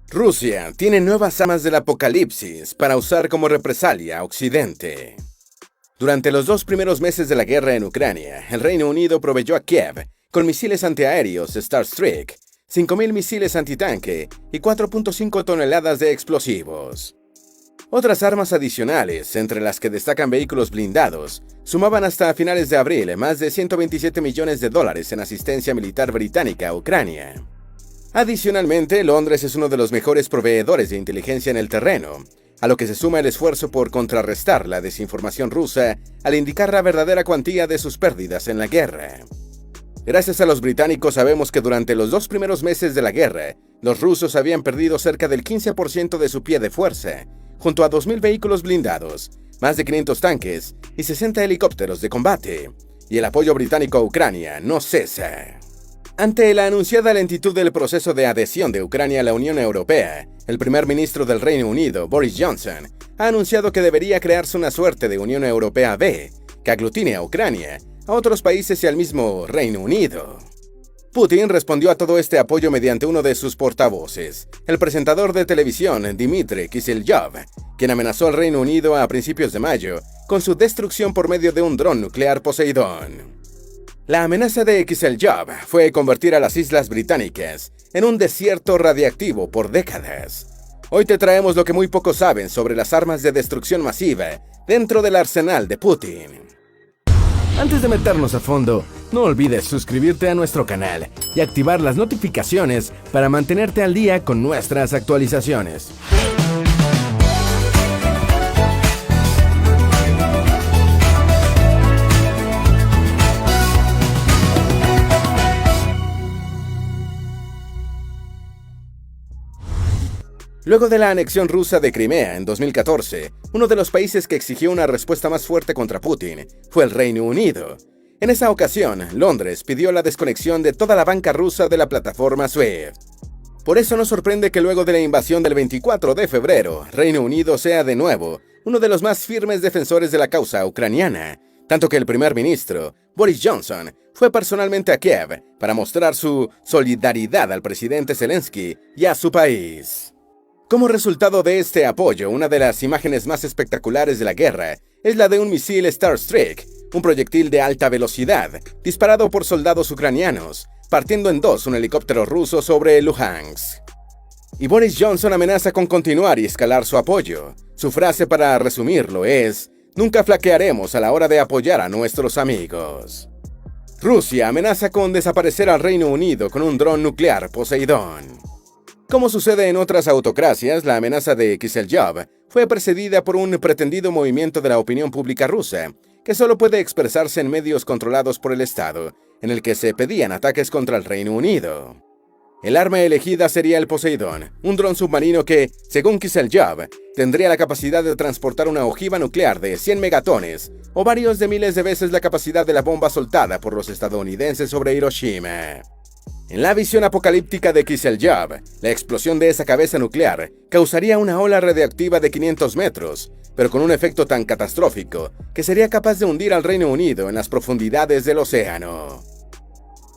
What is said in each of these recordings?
Rusia tiene nuevas armas del apocalipsis para usar como represalia a Occidente. Durante los 2 primeros meses de la guerra en Ucrania, el Reino Unido proveyó a Kiev con misiles antiaéreos Starstreak, 5.000 misiles antitanque y 4.5 toneladas de explosivos. Otras armas adicionales, entre las que destacan vehículos blindados, sumaban hasta finales de abril más de $127 millones en asistencia militar británica a Ucrania. Adicionalmente, Londres es uno de los mejores proveedores de inteligencia en el terreno, a lo que se suma el esfuerzo por contrarrestar la desinformación rusa al indicar la verdadera cuantía de sus pérdidas en la guerra. Gracias a los británicos sabemos que durante los 2 primeros meses de la guerra, los rusos habían perdido cerca del 15% de su pie de fuerza, junto a 2.000 vehículos blindados, más de 500 tanques y 60 helicópteros de combate, y el apoyo británico a Ucrania no cesa. Ante la anunciada lentitud del proceso de adhesión de Ucrania a la Unión Europea, el primer ministro del Reino Unido, Boris Johnson, ha anunciado que debería crearse una suerte de Unión Europea B, que aglutine a Ucrania, a otros países y al mismo Reino Unido. Putin respondió a todo este apoyo mediante uno de sus portavoces, el presentador de televisión Dmitry Kiselyov, quien amenazó al Reino Unido a principios de mayo con su destrucción por medio de un dron nuclear Poseidón. La amenaza de Kiselyov fue convertir a las islas británicas en un desierto radiactivo por décadas. Hoy te traemos lo que muy pocos saben sobre las armas de destrucción masiva dentro del arsenal de Putin. Antes de meternos a fondo, no olvides suscribirte a nuestro canal y activar las notificaciones para mantenerte al día con nuestras actualizaciones. Luego de la anexión rusa de Crimea en 2014, uno de los países que exigió una respuesta más fuerte contra Putin fue el Reino Unido. En esa ocasión, Londres pidió la desconexión de toda la banca rusa de la plataforma SWIFT. Por eso no sorprende que luego de la invasión del 24 de febrero, Reino Unido sea de nuevo uno de los más firmes defensores de la causa ucraniana, tanto que el primer ministro, Boris Johnson, fue personalmente a Kiev para mostrar su solidaridad al presidente Zelensky y a su país. Como resultado de este apoyo, una de las imágenes más espectaculares de la guerra es la de un misil Starstreak, un proyectil de alta velocidad, disparado por soldados ucranianos, partiendo en 2 un helicóptero ruso sobre Luhansk. Y Boris Johnson amenaza con continuar y escalar su apoyo. Su frase para resumirlo es: "Nunca flaquearemos a la hora de apoyar a nuestros amigos". Rusia amenaza con desaparecer al Reino Unido con un dron nuclear Poseidón. Como sucede en otras autocracias, la amenaza de Kiselyov fue precedida por un pretendido movimiento de la opinión pública rusa, que solo puede expresarse en medios controlados por el Estado, en el que se pedían ataques contra el Reino Unido. El arma elegida sería el Poseidón, un dron submarino que, según Kiselyov, tendría la capacidad de transportar una ojiva nuclear de 100 megatones, o varios de miles de veces la capacidad de la bomba soltada por los estadounidenses sobre Hiroshima. En la visión apocalíptica de Kiselyov, la explosión de esa cabeza nuclear causaría una ola radiactiva de 500 metros, pero con un efecto tan catastrófico que sería capaz de hundir al Reino Unido en las profundidades del océano.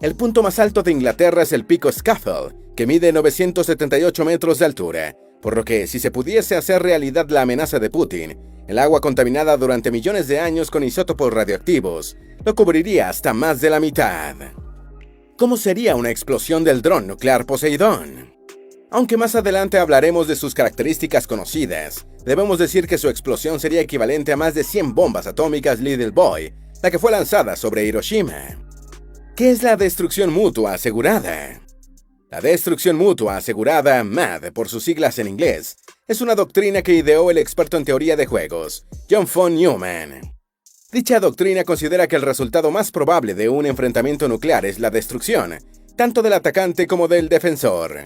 El punto más alto de Inglaterra es el pico Scafell, que mide 978 metros de altura, por lo que si se pudiese hacer realidad la amenaza de Putin, el agua contaminada durante millones de años con isótopos radioactivos lo cubriría hasta más de la mitad. ¿Cómo sería una explosión del dron nuclear Poseidón? Aunque más adelante hablaremos de sus características conocidas, debemos decir que su explosión sería equivalente a más de 100 bombas atómicas Little Boy, la que fue lanzada sobre Hiroshima. ¿Qué es la destrucción mutua asegurada? La destrucción mutua asegurada, MAD por sus siglas en inglés, es una doctrina que ideó el experto en teoría de juegos, John von Neumann. Dicha doctrina considera que el resultado más probable de un enfrentamiento nuclear es la destrucción, tanto del atacante como del defensor.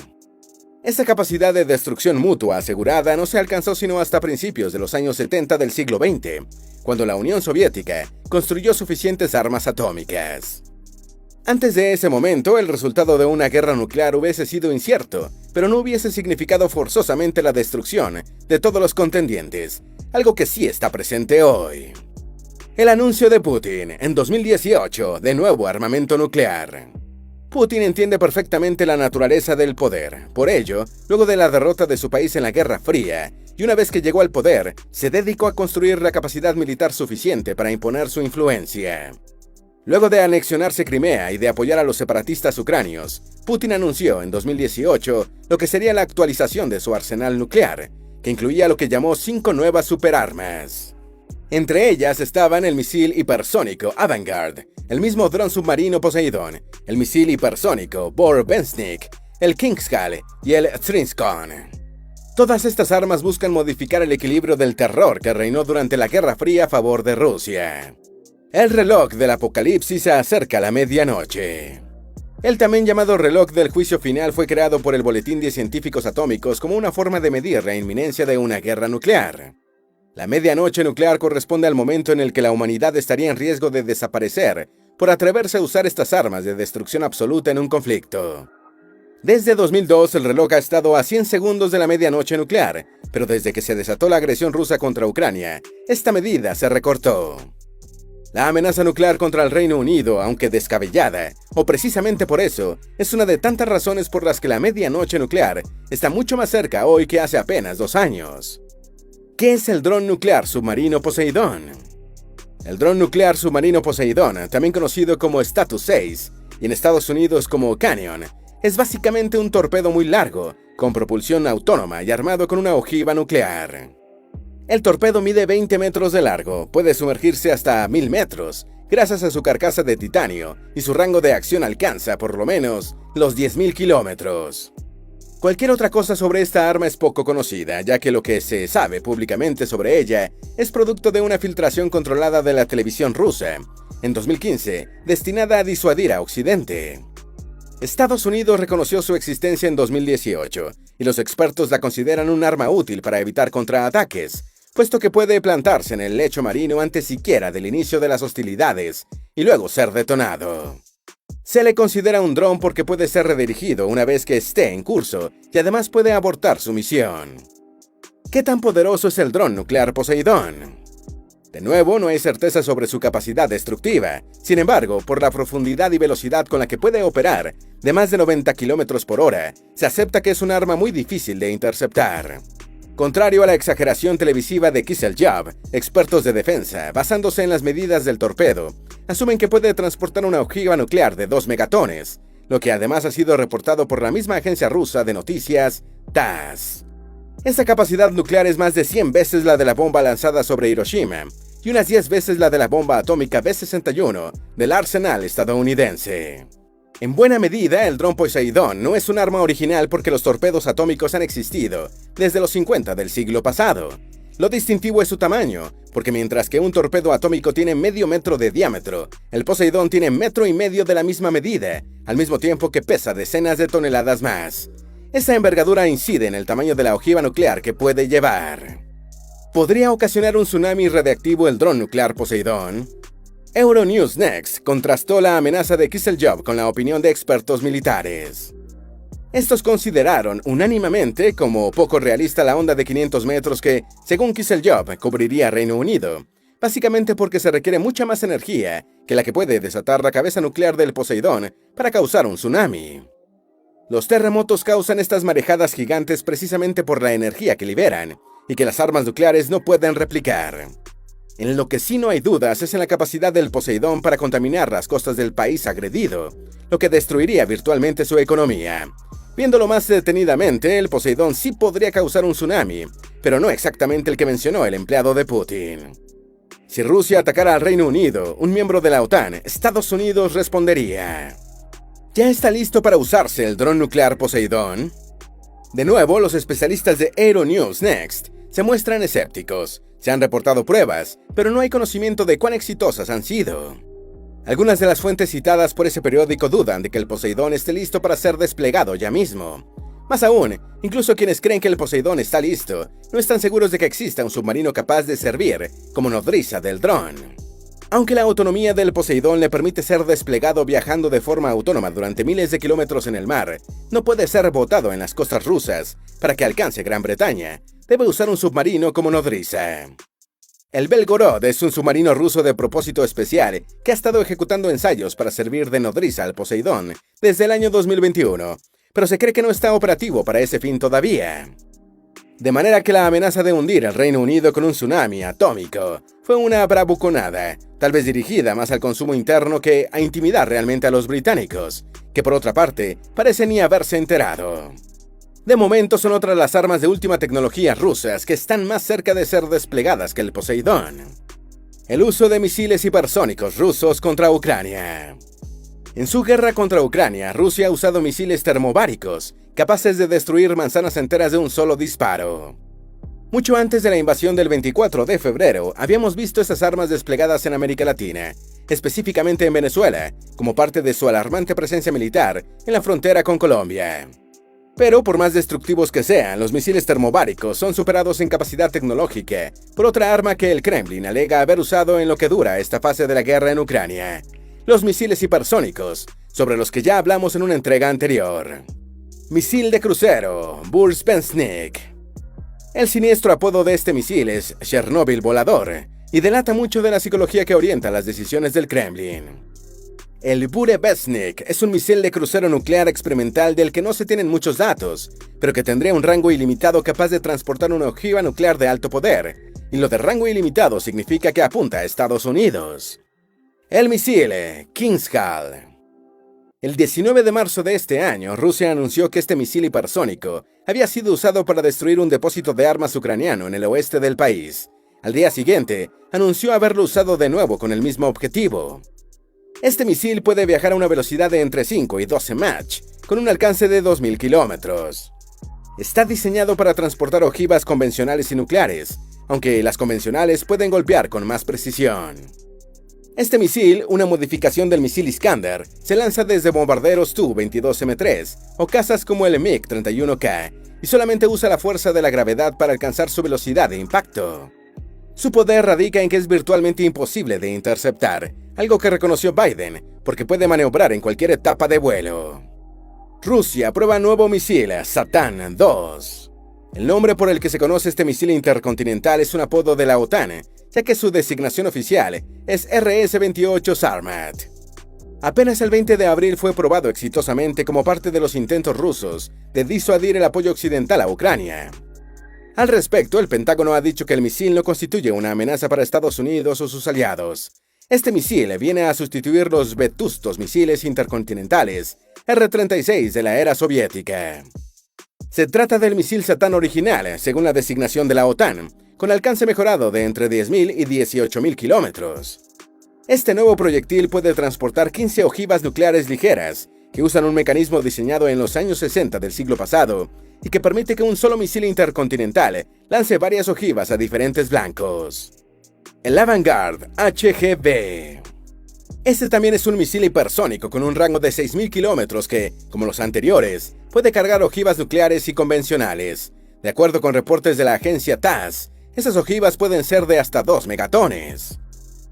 Esta capacidad de destrucción mutua asegurada no se alcanzó sino hasta principios de los años 70 del siglo XX, cuando la Unión Soviética construyó suficientes armas atómicas. Antes de ese momento, el resultado de una guerra nuclear hubiese sido incierto, pero no hubiese significado forzosamente la destrucción de todos los contendientes, algo que sí está presente hoy. El anuncio de Putin en 2018 de nuevo armamento nuclear. Putin entiende perfectamente la naturaleza del poder. Por ello, luego de la derrota de su país en la Guerra Fría, y una vez que llegó al poder, se dedicó a construir la capacidad militar suficiente para imponer su influencia. Luego de anexionarse Crimea y de apoyar a los separatistas ucranios, Putin anunció en 2018 lo que sería la actualización de su arsenal nuclear, que incluía lo que llamó 5 nuevas superarmas. Entre ellas estaban el misil hipersónico Avangard, el mismo dron submarino Poseidón, el misil hipersónico Bor-Bensnik, el Kingskal y el Trinskon. Todas estas armas buscan modificar el equilibrio del terror que reinó durante la Guerra Fría a favor de Rusia. El reloj del apocalipsis se acerca a la medianoche. El también llamado reloj del juicio final fue creado por el Boletín de Científicos Atómicos como una forma de medir la inminencia de una guerra nuclear. La medianoche nuclear corresponde al momento en el que la humanidad estaría en riesgo de desaparecer por atreverse a usar estas armas de destrucción absoluta en un conflicto. Desde 2002 el reloj ha estado a 100 segundos de la medianoche nuclear, pero desde que se desató la agresión rusa contra Ucrania, esta medida se recortó. La amenaza nuclear contra el Reino Unido, aunque descabellada, o precisamente por eso, es una de tantas razones por las que la medianoche nuclear está mucho más cerca hoy que hace apenas 2 años. ¿Qué es el dron nuclear submarino Poseidón? El dron nuclear submarino Poseidón, también conocido como Status 6, y en Estados Unidos como Canyon, es básicamente un torpedo muy largo, con propulsión autónoma y armado con una ojiva nuclear. El torpedo mide 20 metros de largo, puede sumergirse hasta 1000 metros, gracias a su carcasa de titanio, y su rango de acción alcanza, por lo menos, los 10.000 kilómetros. Cualquier otra cosa sobre esta arma es poco conocida, ya que lo que se sabe públicamente sobre ella es producto de una filtración controlada de la televisión rusa, en 2015, destinada a disuadir a Occidente. Estados Unidos reconoció su existencia en 2018, y los expertos la consideran un arma útil para evitar contraataques, puesto que puede plantarse en el lecho marino antes siquiera del inicio de las hostilidades y luego ser detonado. Se le considera un dron porque puede ser redirigido una vez que esté en curso y además puede abortar su misión. ¿Qué tan poderoso es el dron nuclear Poseidón? De nuevo, no hay certeza sobre su capacidad destructiva. Sin embargo, por la profundidad y velocidad con la que puede operar, de más de 90 km por hora, se acepta que es un arma muy difícil de interceptar. Contrario a la exageración televisiva de Kizelyov, expertos de defensa, basándose en las medidas del torpedo, asumen que puede transportar una ojiva nuclear de 2 megatones, lo que además ha sido reportado por la misma agencia rusa de noticias, TASS. Esa capacidad nuclear es más de 100 veces la de la bomba lanzada sobre Hiroshima, y unas 10 veces la de la bomba atómica B-61 del arsenal estadounidense. En buena medida, el dron Poseidón no es un arma original porque los torpedos atómicos han existido desde los 50 del siglo pasado. Lo distintivo es su tamaño, porque mientras que un torpedo atómico tiene medio metro de diámetro, el Poseidón tiene 1,5 metros de la misma medida, al mismo tiempo que pesa decenas de toneladas más. Esa envergadura incide en el tamaño de la ojiva nuclear que puede llevar. ¿Podría ocasionar un tsunami radiactivo el dron nuclear Poseidón? Euronews Next contrastó la amenaza de Kizelyov con la opinión de expertos militares. Estos consideraron unánimemente como poco realista la onda de 500 metros que, según Kizelyov, cubriría Reino Unido, básicamente porque se requiere mucha más energía que la que puede desatar la cabeza nuclear del Poseidón para causar un tsunami. Los terremotos causan estas marejadas gigantes precisamente por la energía que liberan, y que las armas nucleares no pueden replicar. En lo que sí no hay dudas es en la capacidad del Poseidón para contaminar las costas del país agredido, lo que destruiría virtualmente su economía. Viéndolo más detenidamente, el Poseidón sí podría causar un tsunami, pero no exactamente el que mencionó el empleado de Putin. Si Rusia atacara al Reino Unido, un miembro de la OTAN, Estados Unidos respondería. ¿Ya está listo para usarse el dron nuclear Poseidón? De nuevo, los especialistas de Euronews Next se muestran escépticos. Se han reportado pruebas, pero no hay conocimiento de cuán exitosas han sido. Algunas de las fuentes citadas por ese periódico dudan de que el Poseidón esté listo para ser desplegado ya mismo. Más aún, incluso quienes creen que el Poseidón está listo, no están seguros de que exista un submarino capaz de servir como nodriza del dron. Aunque la autonomía del Poseidón le permite ser desplegado viajando de forma autónoma durante miles de kilómetros en el mar, no puede ser botado en las costas rusas para que alcance Gran Bretaña. Debe usar un submarino como nodriza. El Belgorod es un submarino ruso de propósito especial que ha estado ejecutando ensayos para servir de nodriza al Poseidón desde el año 2021, pero se cree que no está operativo para ese fin todavía. De manera que la amenaza de hundir al Reino Unido con un tsunami atómico fue una bravuconada, tal vez dirigida más al consumo interno que a intimidar realmente a los británicos, que por otra parte parecen ni haberse enterado. De momento son otras las armas de última tecnología rusas que están más cerca de ser desplegadas que el Poseidón. El uso de misiles hipersónicos rusos contra Ucrania. En su guerra contra Ucrania, Rusia ha usado misiles termobáricos, capaces de destruir manzanas enteras de un solo disparo. Mucho antes de la invasión del 24 de febrero, habíamos visto esas armas desplegadas en América Latina, específicamente en Venezuela, como parte de su alarmante presencia militar en la frontera con Colombia. Pero por más destructivos que sean, los misiles termobáricos son superados en capacidad tecnológica por otra arma que el Kremlin alega haber usado en lo que dura esta fase de la guerra en Ucrania: los misiles hipersónicos, sobre los que ya hablamos en una entrega anterior. Misil de crucero, Burzpensnik. El siniestro apodo de este misil es Chernobyl volador, y delata mucho de la psicología que orienta las decisiones del Kremlin. El Burevestnik es un misil de crucero nuclear experimental del que no se tienen muchos datos, pero que tendría un rango ilimitado capaz de transportar una ojiva nuclear de alto poder, y lo de rango ilimitado significa que apunta a Estados Unidos. El misil Kingshall. El 19 de marzo de este año, Rusia anunció que este misil hipersónico había sido usado para destruir un depósito de armas ucraniano en el oeste del país. Al día siguiente, anunció haberlo usado de nuevo con el mismo objetivo. Este misil puede viajar a una velocidad de entre 5 y 12 Mach, con un alcance de 2.000 kilómetros. Está diseñado para transportar ojivas convencionales y nucleares, aunque las convencionales pueden golpear con más precisión. Este misil, una modificación del misil Iskander, se lanza desde bombarderos Tu-22M3 o cazas como el MiG-31K y solamente usa la fuerza de la gravedad para alcanzar su velocidad de impacto. Su poder radica en que es virtualmente imposible de interceptar, algo que reconoció Biden, porque puede maniobrar en cualquier etapa de vuelo. Rusia prueba nuevo misil Satan 2. El nombre por el que se conoce este misil intercontinental es un apodo de la OTAN, ya que su designación oficial es RS-28 Sarmat. Apenas el 20 de abril fue probado exitosamente como parte de los intentos rusos de disuadir el apoyo occidental a Ucrania. Al respecto, el Pentágono ha dicho que el misil no constituye una amenaza para Estados Unidos o sus aliados. Este misil viene a sustituir los vetustos misiles intercontinentales R-36 de la era soviética. Se trata del misil Satan original, según la designación de la OTAN, con alcance mejorado de entre 10.000 y 18.000 kilómetros. Este nuevo proyectil puede transportar 15 ojivas nucleares ligeras, que usan un mecanismo diseñado en los años 60 del siglo pasado y que permite que un solo misil intercontinental lance varias ojivas a diferentes blancos. El Avangard HGB. Este también es un misil hipersónico con un rango de 6.000 kilómetros que, como los anteriores, puede cargar ojivas nucleares y convencionales. De acuerdo con reportes de la agencia TASS, esas ojivas pueden ser de hasta 2 megatones.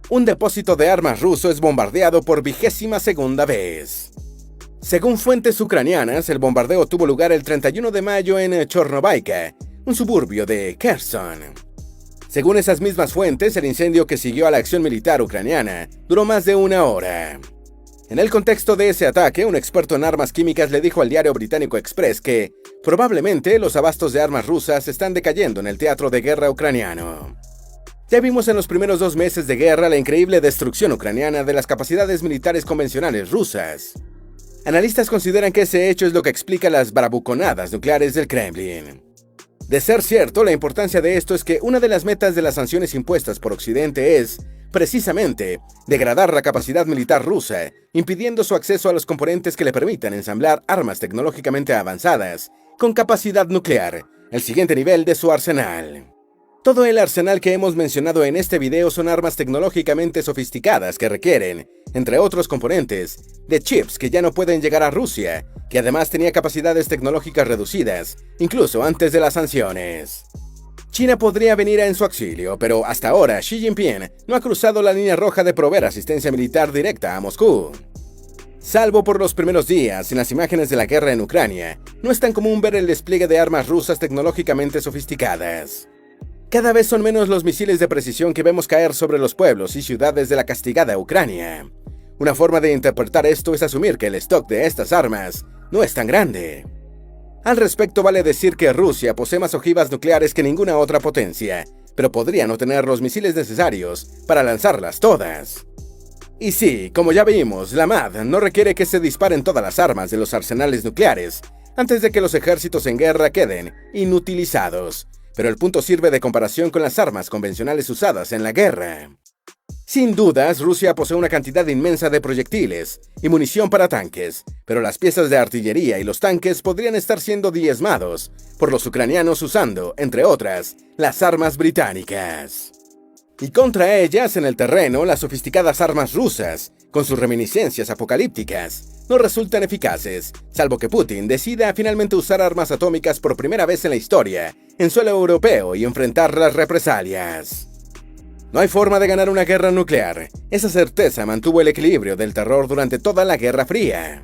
Un depósito de armas ruso es bombardeado por 22ª vez. Según fuentes ucranianas, el bombardeo tuvo lugar el 31 de mayo en Chornobaivka, un suburbio de Kherson. Según esas mismas fuentes, el incendio que siguió a la acción militar ucraniana duró más de una hora. En el contexto de ese ataque, un experto en armas químicas le dijo al diario británico Express que probablemente los abastos de armas rusas están decayendo en el teatro de guerra ucraniano. Ya vimos en los primeros 2 meses de guerra la increíble destrucción ucraniana de las capacidades militares convencionales rusas. Analistas consideran que ese hecho es lo que explica las bravuconadas nucleares del Kremlin. De ser cierto, la importancia de esto es que una de las metas de las sanciones impuestas por Occidente es, precisamente, degradar la capacidad militar rusa, impidiendo su acceso a los componentes que le permitan ensamblar armas tecnológicamente avanzadas, con capacidad nuclear, el siguiente nivel de su arsenal. Todo el arsenal que hemos mencionado en este video son armas tecnológicamente sofisticadas que requieren, entre otros componentes, de chips que ya no pueden llegar a Rusia, que además tenía capacidades tecnológicas reducidas, incluso antes de las sanciones. China podría venir en su auxilio, pero hasta ahora Xi Jinping no ha cruzado la línea roja de proveer asistencia militar directa a Moscú. Salvo por los primeros días en las imágenes de la guerra en Ucrania, no es tan común ver el despliegue de armas rusas tecnológicamente sofisticadas. Cada vez son menos los misiles de precisión que vemos caer sobre los pueblos y ciudades de la castigada Ucrania. Una forma de interpretar esto es asumir que el stock de estas armas no es tan grande. Al respecto, vale decir que Rusia posee más ojivas nucleares que ninguna otra potencia, pero podría no tener los misiles necesarios para lanzarlas todas. Y sí, como ya vimos, la MAD no requiere que se disparen todas las armas de los arsenales nucleares antes de que los ejércitos en guerra queden inutilizados, pero el punto sirve de comparación con las armas convencionales usadas en la guerra. Sin dudas, Rusia posee una cantidad inmensa de proyectiles y munición para tanques, pero las piezas de artillería y los tanques podrían estar siendo diezmados por los ucranianos usando, entre otras, las armas británicas. Y contra ellas, en el terreno, las sofisticadas armas rusas, con sus reminiscencias apocalípticas, no resultan eficaces, salvo que Putin decida finalmente usar armas atómicas por primera vez en la historia, en suelo europeo y enfrentar las represalias. No hay forma de ganar una guerra nuclear. Esa certeza mantuvo el equilibrio del terror durante toda la Guerra Fría.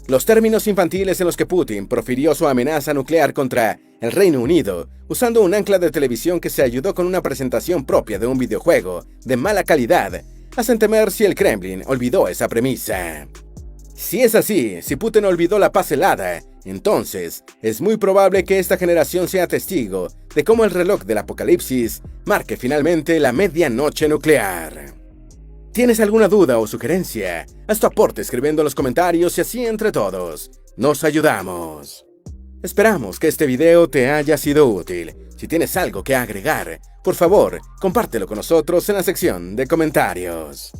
Los términos infantiles en los que Putin profirió su amenaza nuclear contra el Reino Unido, usando un ancla de televisión que se ayudó con una presentación propia de un videojuego de mala calidad, hacen temer si el Kremlin olvidó esa premisa. Si es así, si Putin olvidó la paz helada, entonces es muy probable que esta generación sea testigo de cómo el reloj del apocalipsis marque finalmente la medianoche nuclear. ¿Tienes alguna duda o sugerencia? Haz tu aporte escribiendo en los comentarios y así entre todos nos ayudamos. Esperamos que este video te haya sido útil. Si tienes algo que agregar, por favor, compártelo con nosotros en la sección de comentarios.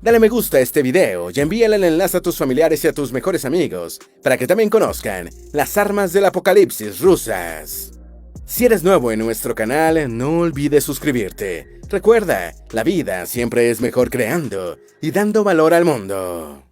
Dale me gusta a este video y envíale el enlace a tus familiares y a tus mejores amigos para que también conozcan las armas del apocalipsis rusas. Si eres nuevo en nuestro canal, no olvides suscribirte. Recuerda, la vida siempre es mejor creando y dando valor al mundo.